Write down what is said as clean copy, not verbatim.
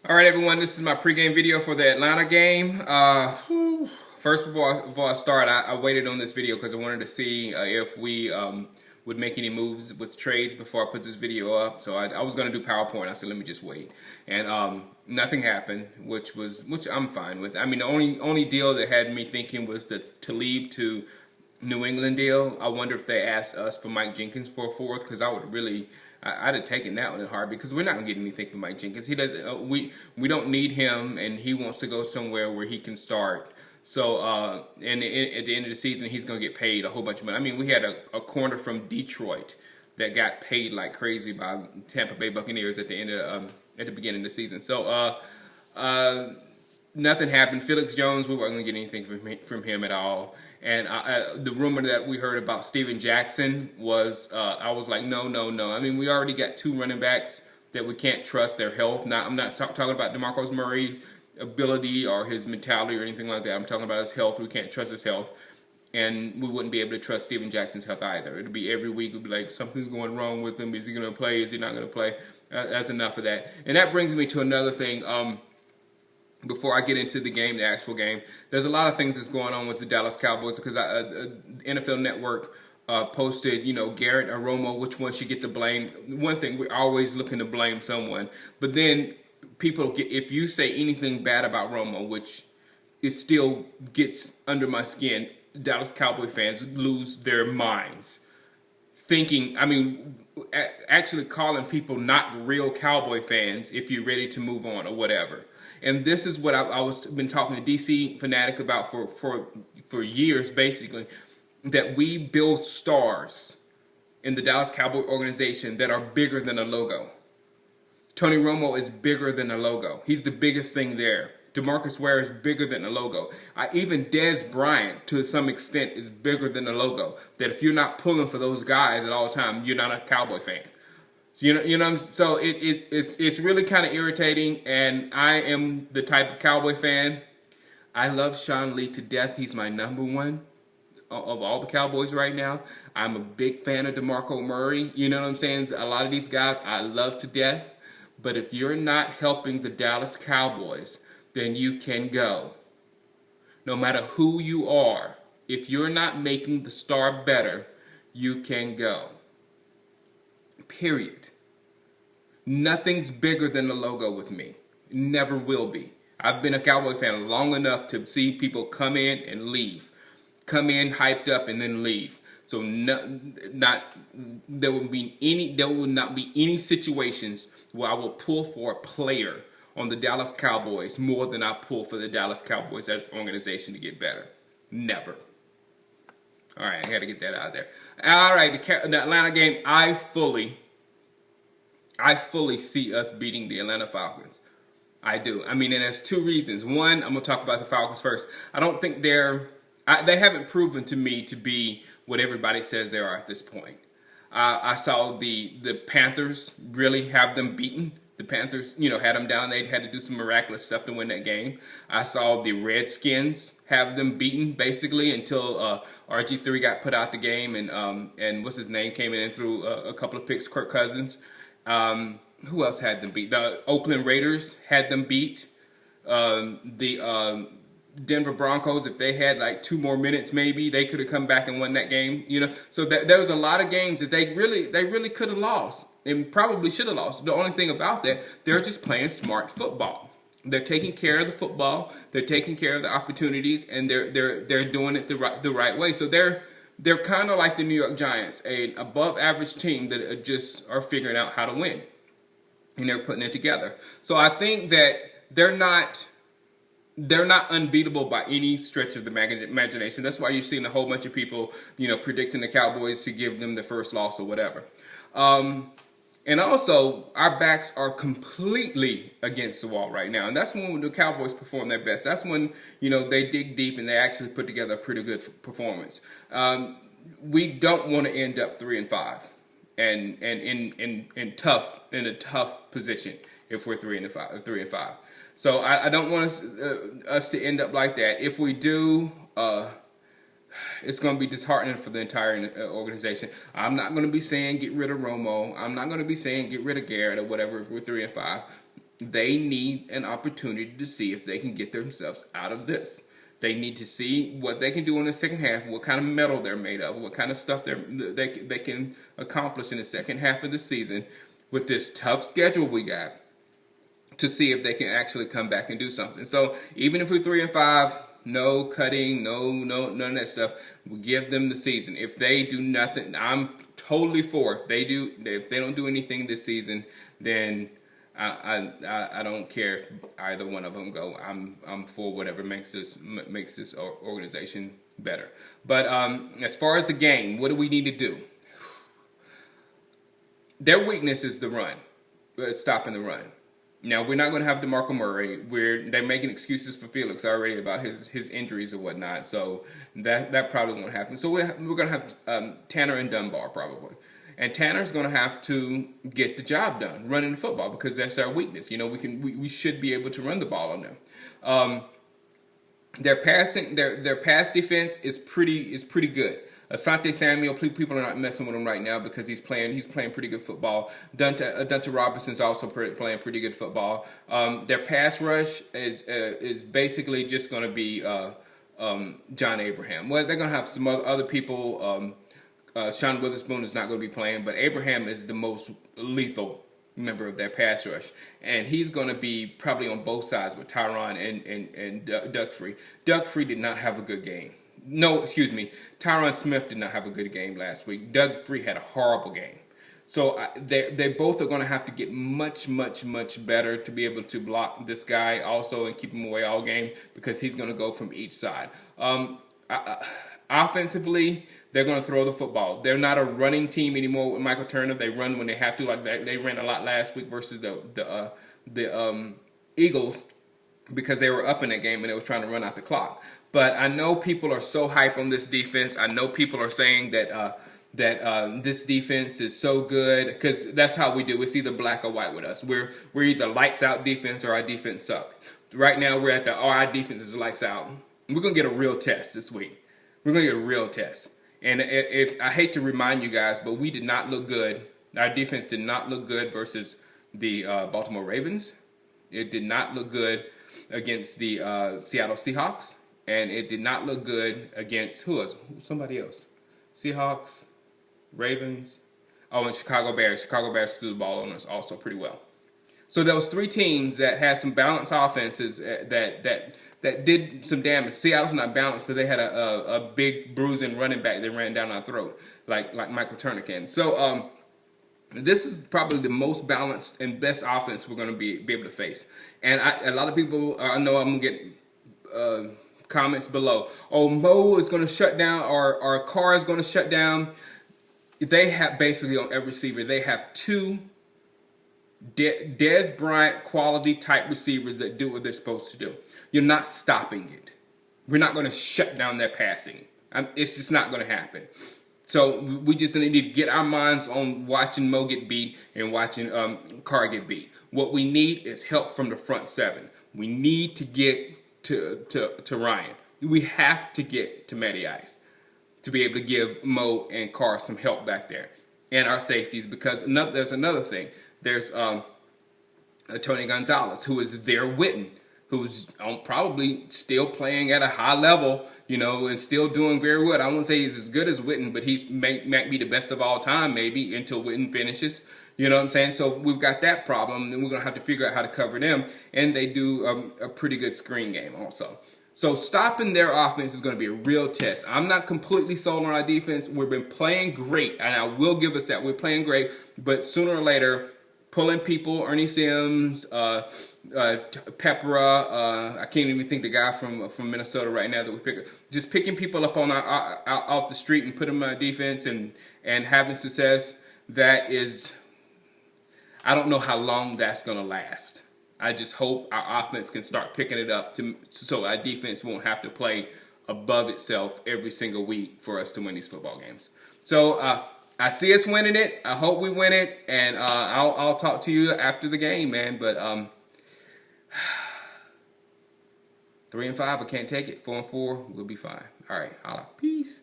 All right, everyone. This is my pregame video for the Atlanta game. First, before I start, I waited on this video because I wanted to see if we would make any moves with trades before I put this video up. So I was going to do PowerPoint. I said, let me just wait, and nothing happened, which I'm fine with. I mean, the only deal that had me thinking was the Talib to New England deal. I wonder if they asked us for Mike Jenkins for a fourth, because I'd have taken that one in heart, because we're not gonna get anything from Mike Jenkins. He doesn't. We don't need him, and he wants to go somewhere where he can start. So, and at the end of the season, he's gonna get paid a whole bunch of money. I mean, we had a corner from Detroit that got paid like crazy by Tampa Bay Buccaneers at the beginning of the season. So, nothing happened. Felix Jones, we weren't going to get anything from him at all. And the rumor that we heard about Steven Jackson was, I was like, no. I mean, we already got two running backs that we can't trust their health. Now, I'm not talking about DeMarcus Murray's ability or his mentality or anything like that. I'm talking about his health. We can't trust his health. And we wouldn't be able to trust Steven Jackson's health either. It'd be every week, we'd be like, something's going wrong with him. Is he going to play? Is he not going to play? That's enough of that. And that brings me to another thing. Before I get into the game, the actual game, there's a lot of things that's going on with the Dallas Cowboys, because NFL Network posted, Garrett or Romo, which one should get the blame. One thing, we're always looking to blame someone, but then if you say anything bad about Romo, which it still gets under my skin, Dallas Cowboy fans lose their minds. Actually calling people not real Cowboy fans if you're ready to move on or whatever. And this is what I was been talking to DC Fanatic about for years, basically, that we build stars in the Dallas Cowboy organization that are bigger than a logo. Tony Romo is bigger than a logo. He's the biggest thing there. DeMarcus Ware is bigger than a logo. Even Dez Bryant, to some extent, is bigger than a logo. That if you're not pulling for those guys at all time, you're not a Cowboy fan. So, so it's really kind of irritating, and I am the type of Cowboy fan. I love Sean Lee to death. He's my number one of all the Cowboys right now. I'm a big fan of DeMarco Murray. You know what I'm saying? A lot of these guys I love to death. But if you're not helping the Dallas Cowboys, then you can go. No matter who you are, if you're not making the star better, you can go. Period. Nothing's bigger than the logo with me. Never will be. I've been a Cowboy fan long enough to see people come in and leave. Come in hyped up and then leave. So there will not be any situations where I will pull for a player on the Dallas Cowboys more than I pull for the Dallas Cowboys as an organization to get better. Never. All right, I had to get that out there. All right, the Atlanta game, I fully see us beating the Atlanta Falcons. I do. I mean, and there's two reasons. One, I'm going to talk about the Falcons first. I don't think they haven't proven to me to be what everybody says they are at this point. I saw the Panthers really have them beaten. The Panthers, had them down. They had to do some miraculous stuff to win that game. I saw the Redskins have them beaten, basically, until RG3 got put out the game, and what's his name came in and threw a couple of picks, Kirk Cousins. Who else had them beat? The Oakland Raiders had them beat. The Denver Broncos, if they had like 2 more minutes, maybe they could have come back and won that game. So there was a lot of games that they really could have lost and probably should have lost. The only thing about that, they're just playing smart football. They're taking care of the football. They're taking care of the opportunities, and they're doing it the right way. So they're kind of like the New York Giants, an above average team that just are figuring out how to win, and they're putting it together. So I think that they're not unbeatable by any stretch of the imagination. That's why you're seeing a whole bunch of people, predicting the Cowboys to give them the first loss or whatever. And also, our backs are completely against the wall right now. And that's when the Cowboys perform their best. That's when, they dig deep and they actually put together a pretty good performance. We don't want to end up 3-5 and in a tough position if we're 3-5. So I don't want us to end up like that. If we do, it's going to be disheartening for the entire organization. I'm not going to be saying get rid of Romo. I'm not going to be saying get rid of Garrett or whatever if we're 3-5. they need an opportunity to see if they can get themselves out of this. They need to see what they can do in the second half, what kind of metal they're made of, what kind of stuff they can accomplish in the second half of the season with this tough schedule we got, to see if they can actually come back and do something. So even if we're 3-5, no cutting, none of that stuff. We give them the season. If they do nothing, I'm totally for. If they don't do anything this season, then I don't care if either one of them go. I'm for whatever makes this organization better. But as far as the game, what do we need to do? Their weakness is the run, stopping the run. Now, we're not going to have DeMarco Murray. They're making excuses for Felix already about his injuries or whatnot. So that probably won't happen. So we're going to have Tanner and Dunbar probably. And Tanner's going to have to get the job done, running the football, because that's our weakness. You know, we should be able to run the ball on them. Their pass defense is pretty good. Asante Samuel, people are not messing with him right now because he's playing pretty good football. Dante Robinson's also playing pretty good football. Their pass rush is basically just going to be John Abraham. Well, they're going to have some other people. Sean Witherspoon is not going to be playing, but Abraham is the most lethal member of that pass rush, and he's going to be probably on both sides with Tyron and Doug Free. Doug Free did not have a good game. No, excuse me. Tyron Smith did not have a good game last week. Doug Free had a horrible game. So they both are going to have to get much better to be able to block this guy also and keep him away all game, because he's going to go from each side. Offensively, they're going to throw the football. They're not a running team anymore with Michael Turner. They run when they have to. Like they ran a lot last week versus the Eagles, because they were up in that game and they were trying to run out the clock. But I know people are so hype on this defense. I know people are saying that this defense is so good, because that's how we do. It's either black or white with us. We're either lights out defense or our defense suck. Right now we're at our defense is lights out. We're gonna get a real test this week. We're gonna get a real test. And if I hate to remind you guys, but we did not look good. Our defense did not look good versus the Baltimore Ravens. It did not look good against the Seattle Seahawks. And it did not look good against somebody else. Seahawks, Ravens, and Chicago Bears. Chicago Bears threw the ball on us also pretty well. So those three teams that had some balanced offenses that did some damage. Seattle's not balanced, but they had a big bruising running back that ran down our throat like Michael Turner can. So this is probably the most balanced and best offense we're going to be able to face. And a lot of people, I know I'm going to get comments below. Oh, Mo is going to shut down, or Carr is going to shut down. They have basically on every receiver, they have two Dez Bryant quality type receivers that do what they're supposed to do. You're not stopping it. We're not going to shut down their passing. It's just not going to happen. So we just need to get our minds on watching Mo get beat and watching Carr get beat. What we need is help from the front seven. We need to get to Ryan. We have to get to Matty Ice to be able to give Mo and Carr some help back there. And our safeties, because there's another thing. There's Tony Gonzalez, who is their Witten, who's probably still playing at a high level, and still doing very well. I won't say he's as good as Witten, but he's might be the best of all time, maybe, until Witten finishes. You know what I'm saying? So we've got that problem, and we're going to have to figure out how to cover them. And they do a pretty good screen game also. So stopping their offense is going to be a real test. I'm not completely sold on our defense. We've been playing great, and I will give us that. We're playing great, but sooner or later, pulling people, Ernie Sims, Peppera, I can't even think the guy from Minnesota right now that we pick. Just picking people up on off the street and put them on defense and having success. That is, I don't know how long that's going to last. I just hope our offense can start picking it up so our defense won't have to play above itself every single week for us to win these football games. So I see us winning it. I hope we win it, and I'll talk to you after the game, man. But 3-5, I can't take it. 4-4, we'll be fine. All right, holla, peace.